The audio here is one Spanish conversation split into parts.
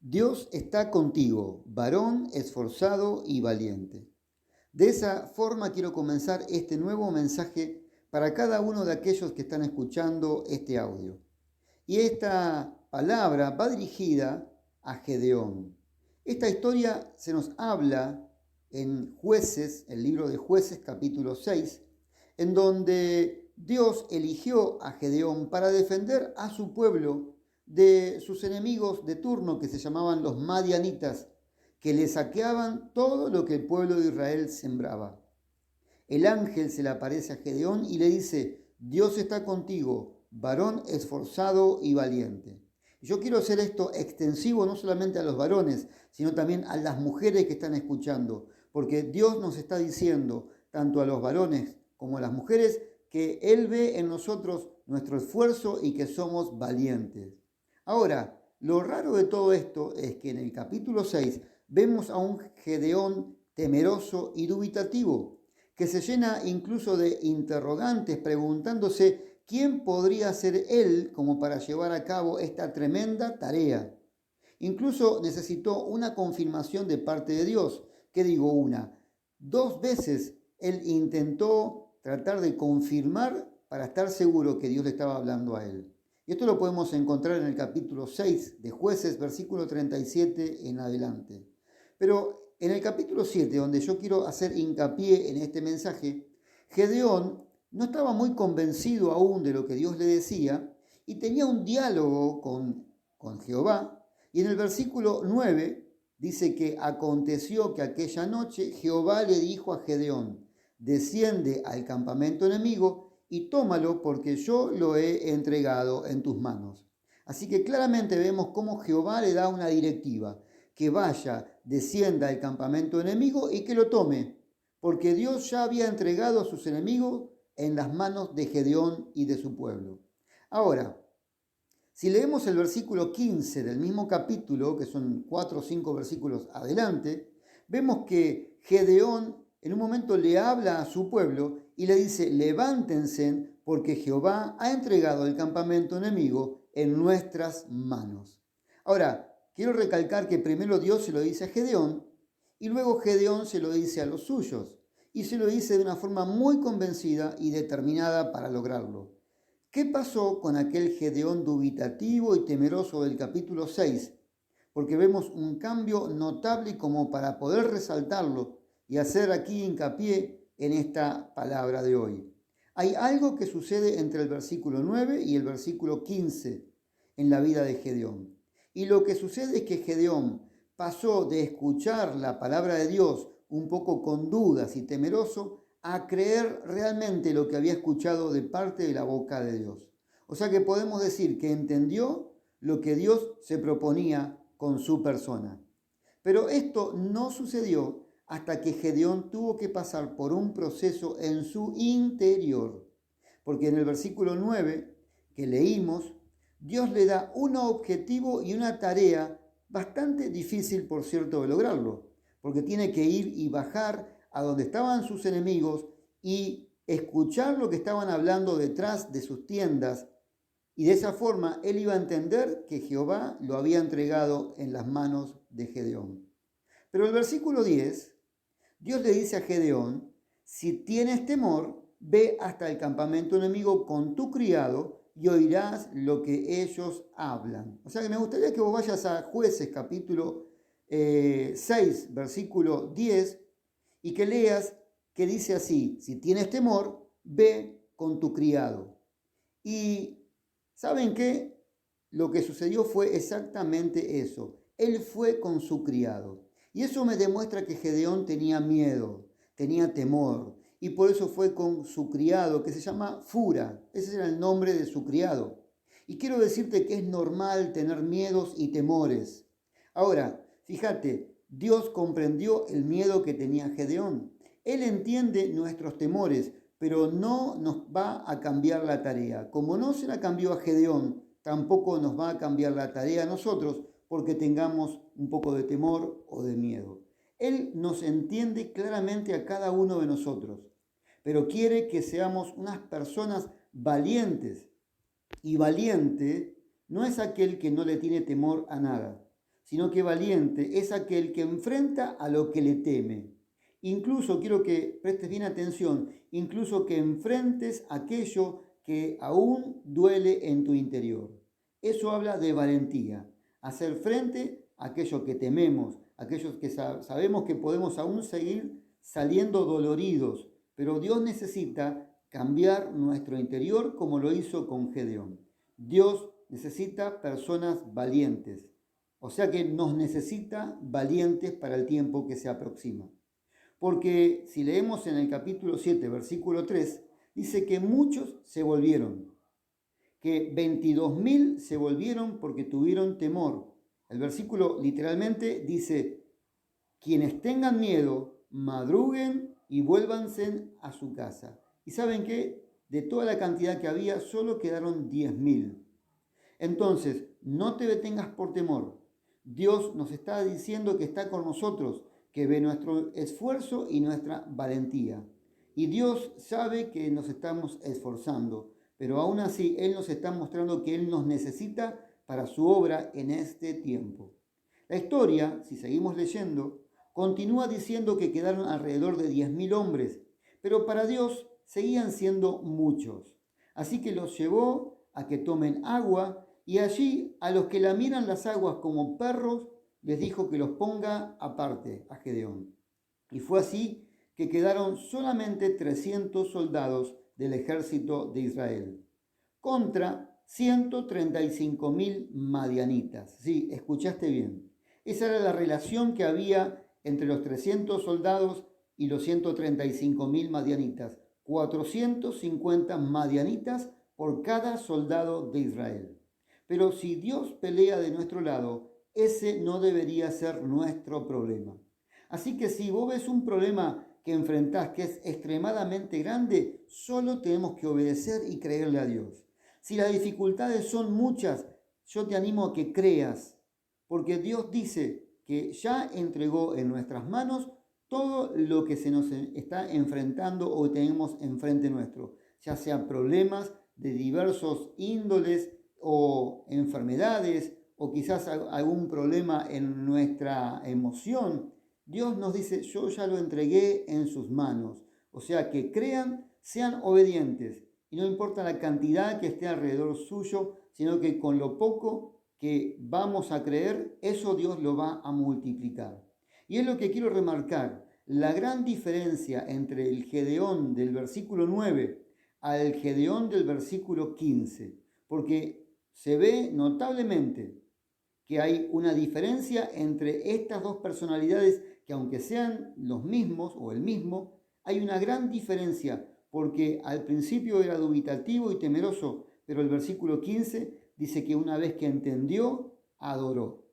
Dios está contigo, varón esforzado y valiente. De esa forma quiero comenzar este nuevo mensaje para cada uno de aquellos que están escuchando este audio. Y esta palabra va dirigida a Gedeón. Esta historia se nos habla en Jueces, el libro de Jueces capítulo 6, en donde Dios eligió a Gedeón para defender a su pueblo de sus enemigos de turno que se llamaban los madianitas, que le saqueaban todo lo que el pueblo de Israel sembraba. El ángel se le aparece a Gedeón y le dice: Dios está contigo, varón esforzado y valiente. Yo quiero hacer esto extensivo no solamente a los varones, sino también a las mujeres que están escuchando, porque Dios nos está diciendo, tanto a los varones como a las mujeres, que Él ve en nosotros nuestro esfuerzo y que somos valientes. Ahora, lo raro de todo esto es que en el capítulo 6 vemos a un Gedeón temeroso y dubitativo, que se llena incluso de interrogantes, preguntándose quién podría ser él como para llevar a cabo esta tremenda tarea. Incluso necesitó una confirmación de parte de Dios. ¿Qué digo una? 2 veces él intentó tratar de confirmar para estar seguro que Dios le estaba hablando a él. Y esto lo podemos encontrar en el capítulo 6 de Jueces, versículo 37 en adelante. Pero en el capítulo 7, donde yo quiero hacer hincapié en este mensaje, Gedeón no estaba muy convencido aún de lo que Dios le decía y tenía un diálogo con Jehová. Y en el versículo 9 dice que aconteció que aquella noche Jehová le dijo a Gedeón: desciende al campamento enemigo y tómalo, porque yo lo he entregado en tus manos. Así que claramente vemos cómo Jehová le da una directiva: que vaya, descienda al campamento enemigo y que lo tome, porque Dios ya había entregado a sus enemigos en las manos de Gedeón y de su pueblo. Ahora, si leemos el versículo 15 del mismo capítulo, que son 4 o 5 versículos adelante, vemos que Gedeón en un momento le habla a su pueblo y le dice: levántense, porque Jehová ha entregado el campamento enemigo en nuestras manos. Ahora, quiero recalcar que primero Dios se lo dice a Gedeón y luego Gedeón se lo dice a los suyos, y se lo dice de una forma muy convencida y determinada para lograrlo. ¿Qué pasó con aquel Gedeón dubitativo y temeroso del capítulo 6? Porque vemos un cambio notable como para poder resaltarlo y hacer aquí hincapié en esta palabra de hoy. Hay algo que sucede entre el versículo 9 y el versículo 15 en la vida de Gedeón. Y lo que sucede es que Gedeón pasó de escuchar la palabra de Dios un poco con dudas y temeroso a creer realmente lo que había escuchado de parte de la boca de Dios. O sea que podemos decir que entendió lo que Dios se proponía con su persona. Pero esto no sucedió hasta que Gedeón tuvo que pasar por un proceso en su interior. Porque en el versículo 9 que leímos, Dios le da un objetivo y una tarea bastante difícil, por cierto, de lograrlo, porque tiene que ir y bajar a donde estaban sus enemigos y escuchar lo que estaban hablando detrás de sus tiendas, y de esa forma él iba a entender que Jehová lo había entregado en las manos de Gedeón. Pero el versículo 10, Dios le dice a Gedeón: si tienes temor, ve hasta el campamento enemigo con tu criado y oirás lo que ellos hablan. O sea que me gustaría que vos vayas a Jueces capítulo 6, versículo 10, y que leas que dice así: si tienes temor, ve con tu criado. Y ¿saben qué? Lo que sucedió fue exactamente eso. Él fue con su criado. Y eso me demuestra que Gedeón tenía miedo, tenía temor. Y por eso fue con su criado, que se llama Fura. Ese era el nombre de su criado. Y quiero decirte que es normal tener miedos y temores. Ahora, fíjate, Dios comprendió el miedo que tenía Gedeón. Él entiende nuestros temores, pero no nos va a cambiar la tarea. Como no se la cambió a Gedeón, tampoco nos va a cambiar la tarea a nosotros porque tengamos un poco de temor o de miedo. Él nos entiende claramente a cada uno de nosotros, pero quiere que seamos unas personas valientes. Y valiente no es aquel que no le tiene temor a nada, sino que valiente es aquel que enfrenta a lo que le teme. Incluso, quiero que prestes bien atención, incluso que enfrentes aquello que aún duele en tu interior. Eso habla de valentía, hacer frente a aquello que tememos, aquellos que sabemos que podemos aún seguir saliendo doloridos, pero Dios necesita cambiar nuestro interior como lo hizo con Gedeón. Dios necesita personas valientes, o sea que nos necesita valientes para el tiempo que se aproxima. Porque si leemos en el capítulo 7, versículo 3, dice que muchos se volvieron, que 22.000 se volvieron porque tuvieron temor. El versículo literalmente dice, quienes tengan miedo, madruguen y vuélvanse a su casa. ¿Y saben qué? De toda la cantidad que había, solo quedaron 10.000. Entonces, no te detengas por temor. Dios nos está diciendo que está con nosotros, que ve nuestro esfuerzo y nuestra valentía. Y Dios sabe que nos estamos esforzando, pero aún así Él nos está mostrando que Él nos necesita para su obra en este tiempo. La historia, si seguimos leyendo, continúa diciendo que quedaron alrededor de 10.000 hombres, pero para Dios seguían siendo muchos. Así que los llevó a que tomen agua y allí a los que lamieran las aguas como perros les dijo que los ponga aparte a Gedeón. Y fue así que quedaron solamente 300 soldados del ejército de Israel contra 135.000 madianitas. Sí, escuchaste bien. Esa era la relación que había entre los 300 soldados y los 135.000 madianitas. 450 madianitas por cada soldado de Israel. Pero si Dios pelea de nuestro lado, ese no debería ser nuestro problema. Así que si vos ves un problema que enfrentás que es extremadamente grande, solo tenemos que obedecer y creerle a Dios. Si las dificultades son muchas, yo te animo a que creas, porque Dios dice que ya entregó en nuestras manos todo lo que se nos está enfrentando o tenemos enfrente nuestro, ya sean problemas de diversos índoles o enfermedades o quizás algún problema en nuestra emoción. Dios nos dice, yo ya lo entregué en sus manos. O sea, que crean, sean obedientes. Y no importa la cantidad que esté alrededor suyo, sino que con lo poco que vamos a creer, eso Dios lo va a multiplicar. Y es lo que quiero remarcar, la gran diferencia entre el Gedeón del versículo 9 al Gedeón del versículo 15, porque se ve notablemente que hay una diferencia entre estas dos personalidades que aunque sean los mismos o el mismo, hay una gran diferencia porque al principio era dubitativo y temeroso, pero el versículo 15 dice que una vez que entendió, adoró.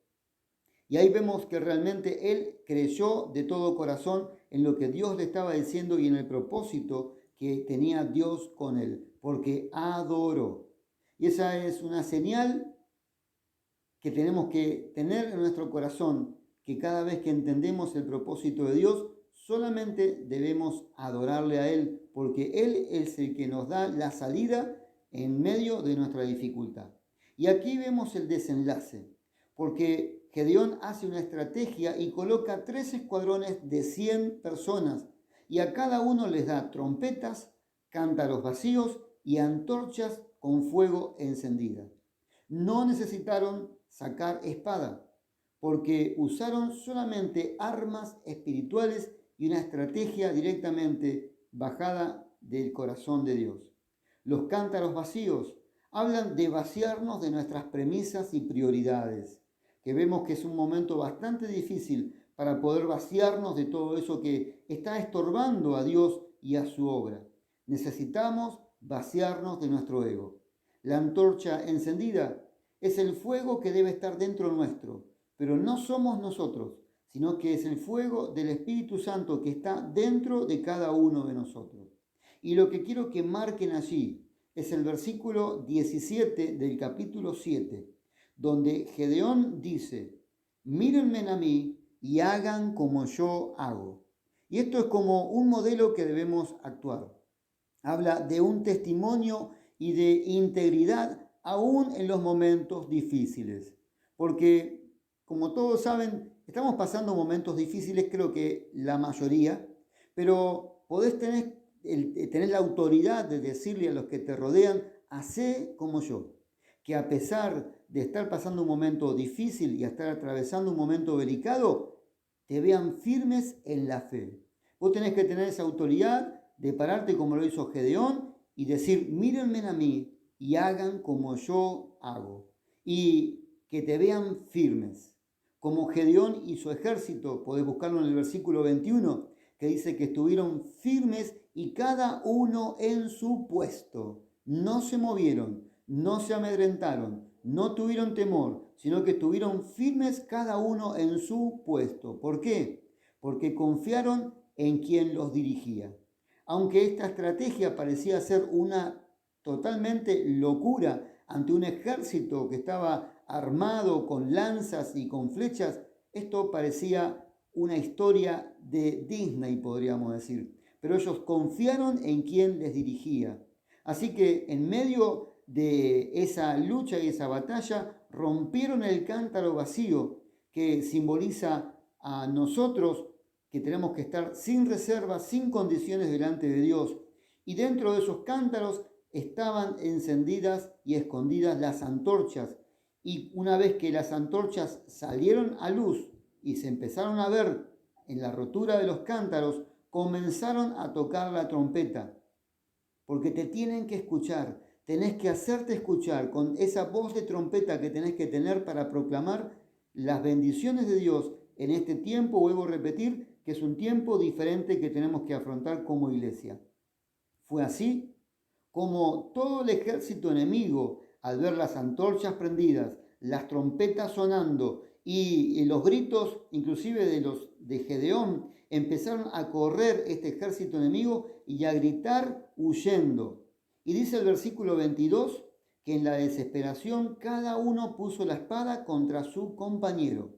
Y ahí vemos que realmente él creyó de todo corazón en lo que Dios le estaba diciendo y en el propósito que tenía Dios con él, porque adoró. Y esa es una señal que tenemos que tener en nuestro corazón, que cada vez que entendemos el propósito de Dios, solamente debemos adorarle a Él, porque Él es el que nos da la salida en medio de nuestra dificultad. Y aquí vemos el desenlace, porque Gedeón hace una estrategia y coloca 3 escuadrones de 100 personas, y a cada uno les da trompetas, cántaros vacíos y antorchas con fuego encendida. No necesitaron sacar espada, porque usaron solamente armas espirituales y una estrategia directamente bajada del corazón de Dios. Los cántaros vacíos hablan de vaciarnos de nuestras premisas y prioridades, que vemos que es un momento bastante difícil para poder vaciarnos de todo eso que está estorbando a Dios y a su obra. Necesitamos vaciarnos de nuestro ego. La antorcha encendida es el fuego que debe estar dentro nuestro, pero no somos nosotros, sino que es el fuego del Espíritu Santo que está dentro de cada uno de nosotros. Y lo que quiero que marquen allí es el versículo 17 del capítulo 7, donde Gedeón dice, mírenme a mí y hagan como yo hago. Y esto es como un modelo que debemos actuar. Habla de un testimonio y de integridad aún en los momentos difíciles. Porque Como todos saben, estamos pasando momentos difíciles, creo que la mayoría, pero podés tener la autoridad de decirle a los que te rodean, hacé como yo, que a pesar de estar pasando un momento difícil y estar atravesando un momento delicado, te vean firmes en la fe. Vos tenés que tener esa autoridad de pararte como lo hizo Gedeón y decir, mírenme a mí y hagan como yo hago. Y que te vean firmes. Como Gedeón y su ejército, podés buscarlo en el versículo 21, que dice que estuvieron firmes y cada uno en su puesto. No se movieron, no se amedrentaron, no tuvieron temor, sino que estuvieron firmes cada uno en su puesto. ¿Por qué? Porque confiaron en quien los dirigía. Aunque esta estrategia parecía ser una totalmente locura ante un ejército que estaba armado con lanzas y con flechas, esto parecía una historia de Disney, podríamos decir. Pero ellos confiaron en quien les dirigía. Así que en medio de esa lucha y esa batalla, rompieron el cántaro vacío que simboliza a nosotros que tenemos que estar sin reservas, sin condiciones delante de Dios. Y dentro de esos cántaros estaban encendidas y escondidas las antorchas. Y una vez que las antorchas salieron a luz y se empezaron a ver en la rotura de los cántaros, comenzaron a tocar la trompeta. Porque te tienen que escuchar, tenés que hacerte escuchar con esa voz de trompeta que tenés que tener para proclamar las bendiciones de Dios en este tiempo. Vuelvo a repetir que es un tiempo diferente que tenemos que afrontar como iglesia. Fue así como todo el ejército enemigo, al ver las antorchas prendidas, las trompetas sonando y los gritos inclusive de Gedeón, empezaron a correr este ejército enemigo y a gritar huyendo. Y dice el versículo 22 que en la desesperación cada uno puso la espada contra su compañero.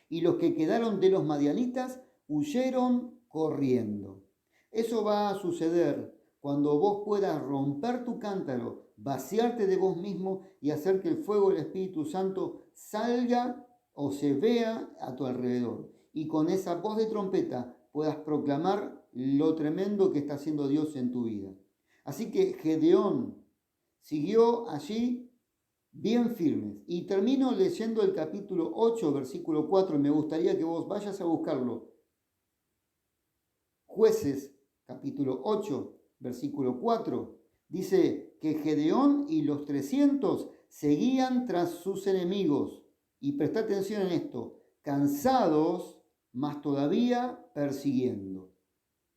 Y los que quedaron de los madianitas huyeron corriendo. Eso va a suceder cuando vos puedas romper tu cántaro, vaciarte de vos mismo y hacer que el fuego del Espíritu Santo salga o se vea a tu alrededor. Y con esa voz de trompeta puedas proclamar lo tremendo que está haciendo Dios en tu vida. Así que Gedeón siguió allí bien firmes. Y termino leyendo el capítulo 8, versículo 4, y me gustaría que vos vayas a buscarlo. Jueces, capítulo 8, versículo 4, dice que Gedeón y los 300 seguían tras sus enemigos. Y presta atención en esto, cansados, mas todavía persiguiendo.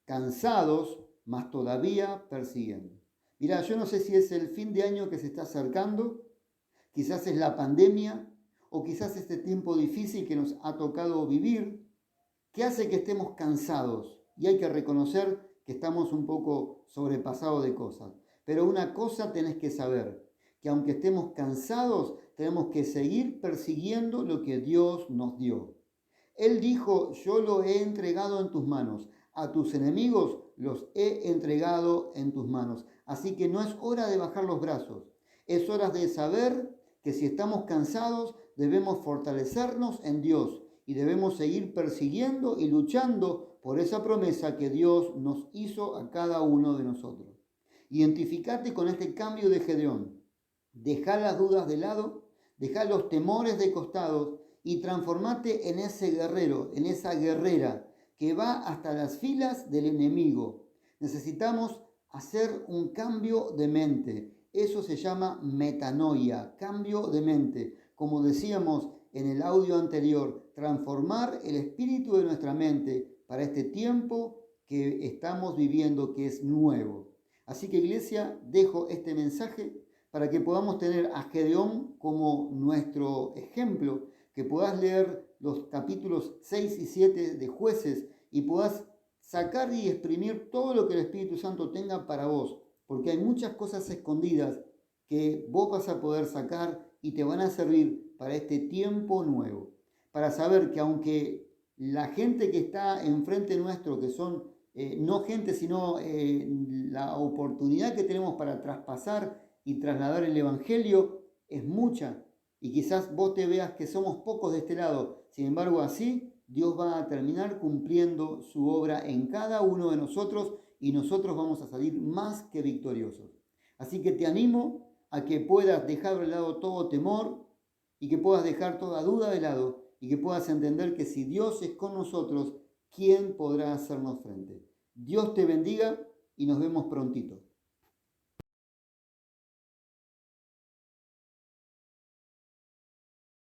Cansados, mas todavía persiguiendo. Mirá, yo no sé si es el fin de año que se está acercando, quizás es la pandemia, o quizás este tiempo difícil que nos ha tocado vivir, que hace que estemos cansados. Y hay que reconocer que estamos un poco sobrepasados de cosas. Pero una cosa tenés que saber, que aunque estemos cansados, tenemos que seguir persiguiendo lo que Dios nos dio. Él dijo, yo lo he entregado en tus manos, a tus enemigos los he entregado en tus manos. Así que no es hora de bajar los brazos, es hora de saber que si estamos cansados debemos fortalecernos en Dios y debemos seguir persiguiendo y luchando por esa promesa que Dios nos hizo a cada uno de nosotros. Identificate con este cambio de Gedeón. Dejá las dudas de lado, dejá los temores de costado y transformate en ese guerrero, en esa guerrera que va hasta las filas del enemigo. Necesitamos hacer un cambio de mente. Eso se llama metanoia, cambio de mente. Como decíamos en el audio anterior, transformar el espíritu de nuestra mente para este tiempo que estamos viviendo, que es nuevo. Así que, iglesia, dejo este mensaje para que podamos tener a Gedeón como nuestro ejemplo, que puedas leer los capítulos 6 y 7 de Jueces y puedas sacar y exprimir todo lo que el Espíritu Santo tenga para vos, porque hay muchas cosas escondidas que vos vas a poder sacar y te van a servir para este tiempo nuevo, para saber que aunque la gente que está enfrente nuestro, que son no gente, sino la oportunidad que tenemos para traspasar y trasladar el Evangelio es mucha, Y quizás vos te veas que somos pocos de este lado. Sin embargo, así Dios va a terminar cumpliendo su obra en cada uno de nosotros y nosotros vamos a salir más que victoriosos. Así que te animo a que puedas dejar de lado todo temor y que puedas dejar toda duda de lado y que puedas entender que si Dios es con nosotros, ¿quién podrá hacernos frente? Dios te bendiga y nos vemos prontito.